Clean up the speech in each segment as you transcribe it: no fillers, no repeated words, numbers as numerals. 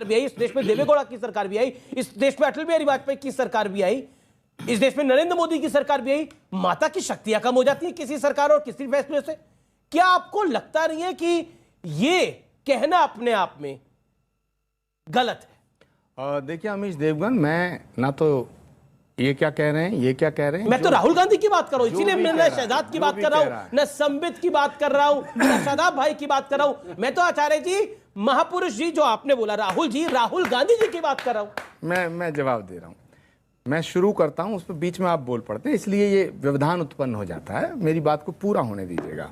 भी आई, इस देश में देवेगौड़ा की सरकार भी आई, इस देश में अटल बिहारी वाजपेयी की सरकार भी आई, इस देश में नरेंद्र मोदी की सरकार भी आई। माता की शक्तियां कम हो जाती हैं किसी सरकार और किसी फैसले से? क्या आपको लगता नहीं है कि ये कहना अपने आप में गलत है? देखिए अमीश देवगन, मैं ना तो ये क्या कह रहे हैं, ये क्या कह रहे हैं, मैं तो राहुल गांधी की बात कर रहा हूं, इसीलिए मैं न शहजाद की बात कर रहा हूं, न संबित की बात कर रहा हूं, न शादाब भाई की बात कर रहा हूं। मैं तो आचार्य जी, महापुरुष जी जो आपने बोला, राहुल जी, राहुल गांधी जी की बात कर रहा हूं। मैं जवाब दे रहा हूं। मैं शुरू करता हूं, उस पर बीच में आप बोल पड़ते हैं, इसलिए ये व्यवधान उत्पन्न हो जाता है। मेरी बात को पूरा होने दीजिएगा।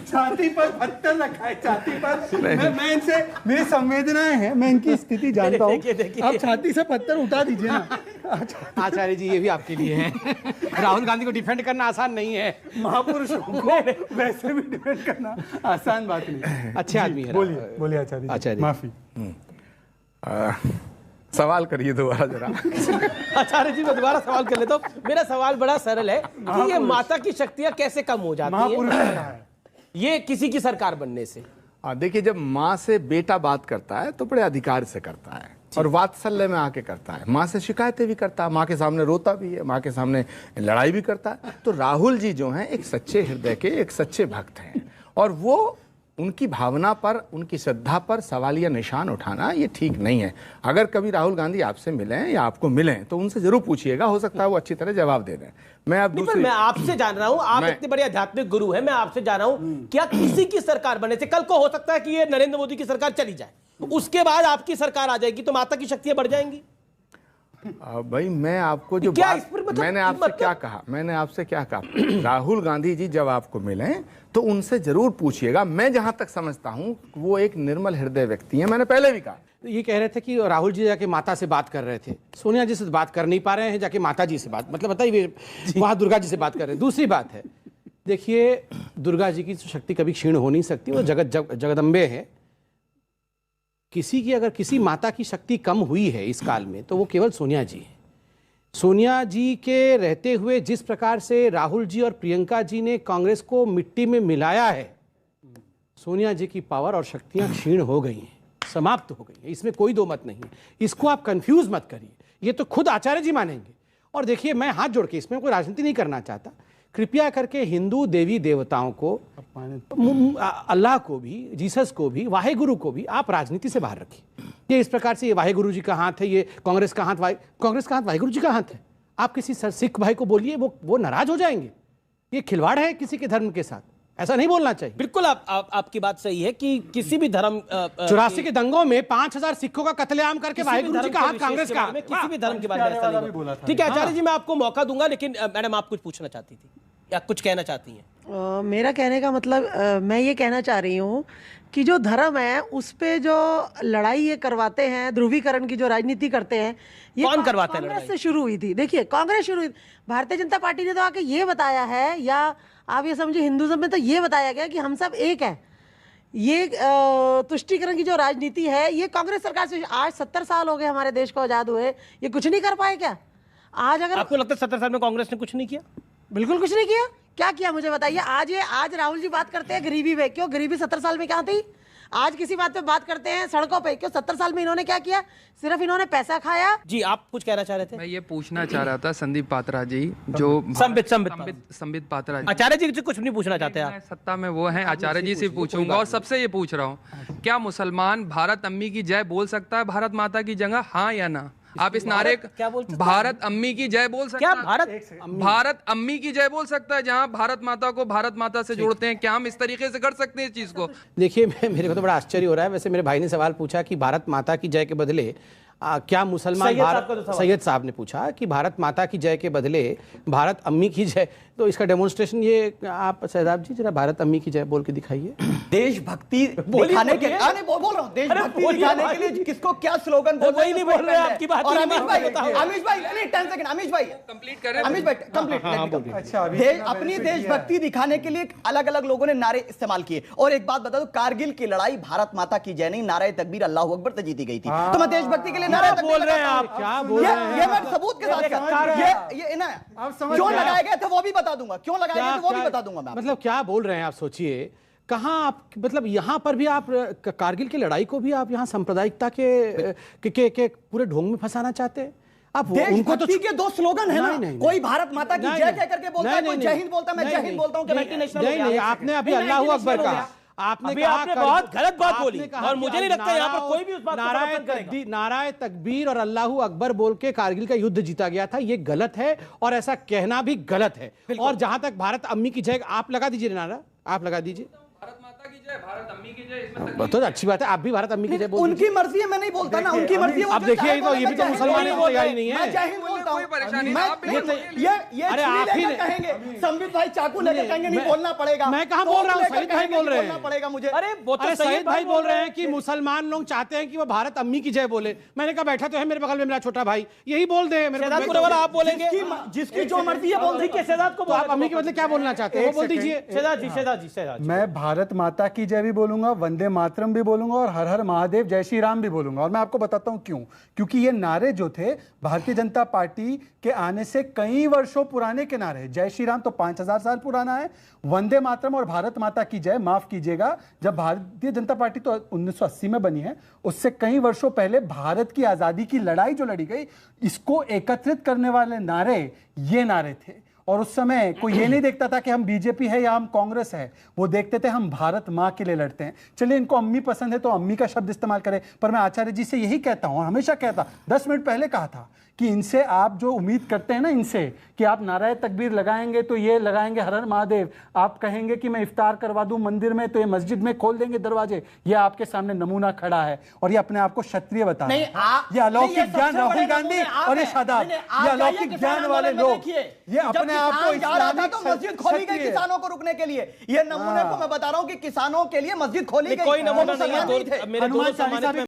छाती पर पत्थर रखा है, छाती पर। मैं इनसे, मेरी संवेदनाएं हैं, मैं इनकी स्थिति जानता हूँ। आप छाती से पत्थर उठा दीजिए ना। आचार्य जी, ये भी आपके लिए है। राहुल गांधी को डिफेंड करना आसान नहीं है। महापुरुषों को वैसे भी डिफेंड करना आसान बात नहीं। अच्छे आदमी है। बोलिए बोलिए आचार्य जी, माफी। सवाल करिए दोबारा जरा। आचार्य जी, मैं दोबारा सवाल कर लेता हूँ। मेरा सवाल बड़ा सरल है कि ये माता की शक्तियां कैसे कम हो जाती हैं ये किसी की सरकार बनने से? देखिए, जब माँ से बेटा बात करता है तो बड़े अधिकार से करता है और वात्सल्य में आके करता है। माँ से शिकायतें भी करता है, माँ के सामने रोता भी है, माँ के सामने लड़ाई भी करता है। तो राहुल जी जो हैं एक सच्चे हृदय के, एक सच्चे भक्त हैं और वो उनकी भावना पर, उनकी श्रद्धा पर सवालिया निशान उठाना ये ठीक नहीं है। अगर कभी राहुल गांधी आपसे मिलें या आपको मिलें तो उनसे जरूर पूछिएगा, हो सकता है वो अच्छी तरह जवाब दे दें। मैं आपसे जान रहा हूं, आप इतने बड़े आध्यात्मिक गुरु हैं, मैं आपसे जान रहा हूं, क्या किसी की सरकार बनने से, कल को हो सकता है कि ये नरेंद्र मोदी की सरकार चली जाए, उसके बाद आपकी सरकार आ जाएगी, तो माता की शक्तियां बढ़ जाएंगी? भाई, मैं आपको जो मैंने आपसे क्या कहा, राहुल गांधी जी जब आपको मिलें तो उनसे जरूर पूछिएगा। मैं जहां तक समझता हूं वो एक निर्मल हृदय व्यक्ति हैं, मैंने पहले भी कहा। तो ये कह रहे थे कि राहुल जी जाके माता से बात कर रहे थे, सोनिया जी से बात कर नहीं पा रहे हैं, जाके माता जी से बात, मतलब बताइए, वहां दुर्गा जी से बात कर रहे हैं। दूसरी बात है, देखिए, दुर्गा जी की शक्ति कभी क्षीण हो नहीं सकती, वो जगदम्बे है। किसी की अगर किसी माता की शक्ति कम हुई है इस काल में तो वो केवल सोनिया जी है। सोनिया जी के रहते हुए जिस प्रकार से राहुल जी और प्रियंका जी ने कांग्रेस को मिट्टी में मिलाया है, सोनिया जी की पावर और शक्तियां क्षीण हो गई हैं, समाप्त हो गई हैं, इसमें कोई दो मत नहीं है। इसको आप कंफ्यूज मत करिए, ये तो खुद आचार्य जी मानेंगे। और देखिए, मैं हाथ जोड़ के, इसमें कोई राजनीति नहीं करना चाहता, कृपया करके हिंदू देवी देवताओं को, अल्लाह को भी, जीसस को भी, वाहेगुरु को भी आप राजनीति से बाहर रखिए। ये इस प्रकार से, ये वाहेगुरु जी का हाथ है, ये कांग्रेस का हाथ, कांग्रेस का हाथ वाहेगुरु जी का हाथ है। आप किसी सिख भाई को बोलिए, वो नाराज हो जाएंगे। ये खिलवाड़ है किसी के धर्म के साथ, ऐसा नहीं बोलना चाहिए। बिल्कुल, आपकी बात सही है कि किसी भी धर्म, 84 के दंगों में 5000 सिखों का कत्लेआम करके वाहेगुरु जी का हाथ कांग्रेस का, किसी भी धर्म के बारे में ऐसा नहीं बोला। ठीक है आचार्य जी, मैं आपको मौका दूंगा, लेकिन मैडम आप कुछ पूछना चाहती थी या कुछ कहना चाहती हैं? मेरा कहने का मतलब, मैं ये कहना चाह रही हूँ कि जो धर्म है उस पे जो लड़ाई ये करवाते हैं, ध्रुवीकरण की जो राजनीति करते हैं, ये कौन करवाते हैं? कांग्रेस से शुरू हुई थी। देखिए, कांग्रेस शुरू हुई, भारतीय जनता पार्टी ने तो आके ये बताया है, या आप ये समझिए हिंदुज्म में तो ये बताया गया कि हम सब एक हैं। ये तुष्टीकरण की जो राजनीति है, ये कांग्रेस सरकार से, आज 70 साल हो गए हमारे देश को आजाद हुए, ये कुछ नहीं कर पाए क्या? आज अगर आपको लगता है 70 साल में कांग्रेस ने कुछ नहीं किया? बिल्कुल कुछ नहीं किया। क्या किया मुझे बताइए? आज राहुल जी बात करते हैं गरीबी पे, क्यों गरीबी 70 साल में क्या थी? आज किसी बात पे बात करते हैं सड़कों पे, क्यों 70 साल में इन्होंने क्या किया? सिर्फ इन्होंने पैसा खाया। जी, आप कुछ कहना चाह रहे थे? मैं ये पूछना चाह रहा था संदीप पात्रा जी, जो संबित पात्रा जी, आचार्य जी से कुछ नहीं पूछना चाहते आप? सत्ता में वो हैं, आचार्य जी से पूछूंगा और सबसे ये पूछ रहा हूँ, क्या मुसलमान भारत अम्मी की जय बोल सकता है भारत माता की जगह, हाँ या ना? आप इस नारे, क्या बोल सकते हैं? भारत अम्मी की जय बोल सकता है? भारत अम्मी की जय बोल सकता है, जहां भारत माता को भारत माता से जोड़ते हैं? क्या हम इस तरीके से कर सकते हैं इस चीज को? देखिए, मेरे को तो बड़ा आश्चर्य हो रहा है। वैसे मेरे भाई ने सवाल पूछा कि भारत माता की जय के बदले क्या मुसलमान, सैयद साहब ने पूछा कि भारत माता की जय के बदले भारत अम्मी की जय, तो इसका डेमोन्स्ट्रेशन ये आप शहजाद जी जरा भारत अम्मी की जय बोल के दिखाइए। देशभक्ति दिखाने के लिए, नहीं बोल रहा हूँ, देशभक्ति दिखाने के लिए किसको क्या स्लोगन बोल रहे हैं? नहीं बोल रहे हैं, आपकी बात। और अमीश भाई, नहीं 10 सेकंड, अमीश भाई कंप्लीट करें। अमीश भाई कंप्लीट। अच्छा, अपनी देशभक्ति दिखाने के लिए अलग अलग लोगों ने नारे इस्तेमाल किए। और एक बात बता दो, कारगिल की लड़ाई भारत माता की जय नहीं, नारे तकबीर अल्लाहू अकबर से जीती गई थी। तो मैं देशभक्ति के लिए नारे तकबीर बोल रहे हैं आप, क्या बोल रहे हैं? ये मैं सबूत के साथ, ये ना क्यों लगाए गए थे वो भी बता दूंगा, क्यों लगाए गए थे वो भी बता दूंगा मैं। मतलब क्या बोल रहे हैं आप? सोचिए, कहाँ आप मतलब यहाँ पर भी आप कारगिल की लड़ाई को भी आप यहाँ सांप्रदायिकता के पूरे ढोंग में फंसाना चाहते हैं? आप उनको तो के दो स्लोगन है ना, नहीं, कोई भारत माता की जय कह करके बोलता है, कोई जय हिंद बोलता है, मैं जय हिंद बोलता हूं कि मल्टीनेशनल हो गया। नहीं, आपने अभी अल्लाह अकबर कहा, आपने बहुत गलत बात बोली और मुझे नहीं लगता यहाँ पर कोई भी उस बात को समर्थन करेगा। नाराए तकबीर और अल्लाहू अकबर बोल के कारगिल का युद्ध जीता गया था, ये गलत है और ऐसा कहना भी गलत है। और जहां तक भारत अम्मी की जय, आप लगा दीजिए नारा, आप लगा दीजिए भारत माता की जय, भारत अम्मी की जय, इसमें तो अच्छी बात है, आप भी भारत अम्मी की जय बोल उनकी मर्जी है, मैं नहीं बोलता ना, उनकी मर्जी है। अब देखिए ये भी तो मुसलमानों की तैयारी नहीं है। मैं जय हिंद बोलता हूं, कोई परेशानी मैं नहीं, ये अरे आप ही कहेंगे, संबित भाई चाकू लेकर कहेंगे नहीं बोलना पड़ेगा। मैं कहां बोल रहा हूं, सईद भाई बोल रहे हैं, बोलना पड़ेगा मुझे। अरे वो तो सईद भाई बोल रहे हैं कि मुसलमान लोग चाहते हैं कि वो भारत अम्मी की जय बोले। मैंने कहा बैठा तो है मेरे बगल में मेरा छोटा भाई, यही बोल दे मेरे को। आप बोलेंगे जिसकी जो मर्जी है बोल दीजिए। शहजाद को तो आप अम्मी के बदले क्या बोलना चाहते हैं वो बोल दीजिए। शहजाद जी मैं भारत माता की जय भी बोलूंगा, वंदे मातरम भी बोलूंगा और हर हर महादेव जय श्री राम भी बोलूंगा। और मैं आपको बताता हूं क्यों। क्योंकि ये नारे जो थे भारतीय जनता पार्टी के आने से कई वर्षों पुराने के नारे। जय श्री राम तो 5000 साल पुराना है, वंदे मातरम और भारत माता की जय, माफ कीजिएगा, जब भारतीय जनता पार्टी तो 1980 में बनी है, उससे कई वर्षों पहले भारत की आजादी की लड़ाई जो लड़ी गई, इसको एकत्रित करने वाले नारे ये नारे थे। और उस समय कोई ये नहीं देखता था कि हम बीजेपी है या हम कांग्रेस है, वो देखते थे हम भारत माँ के लिए लड़ते हैं। चलिए इनको अम्मी पसंद है तो अम्मी का शब्द इस्तेमाल करें, पर मैं आचार्य जी से यही कहता हूं, हमेशा कहता, 10 मिनट पहले कहा था कि इनसे आप जो उम्मीद करते हैं ना इनसे कि आप नाराय तकबीर लगाएंगे तो ये लगाएंगे हर हर महादेव, आप कहेंगे कि मैं इफ्तार करवा दूं मंदिर में तो ये मस्जिद में खोल देंगे दरवाजे, ये आपके सामने नमूना खड़ा है और ये अपने आप को क्षत्रिय बता रहे हैं। ये अलौकिक ज्ञान राहुल गांधी और ये शादाब, ये अलौकिक ज्ञान वाले लोग, ये अपने आप को इस्लामिक मस्जिद खोली गई किसानों को रुकने के लिए। ये नमूने को मैं बता रहा हूं कि किसानों के लिए मस्जिद खोली गई, कोई नमूना नहीं है।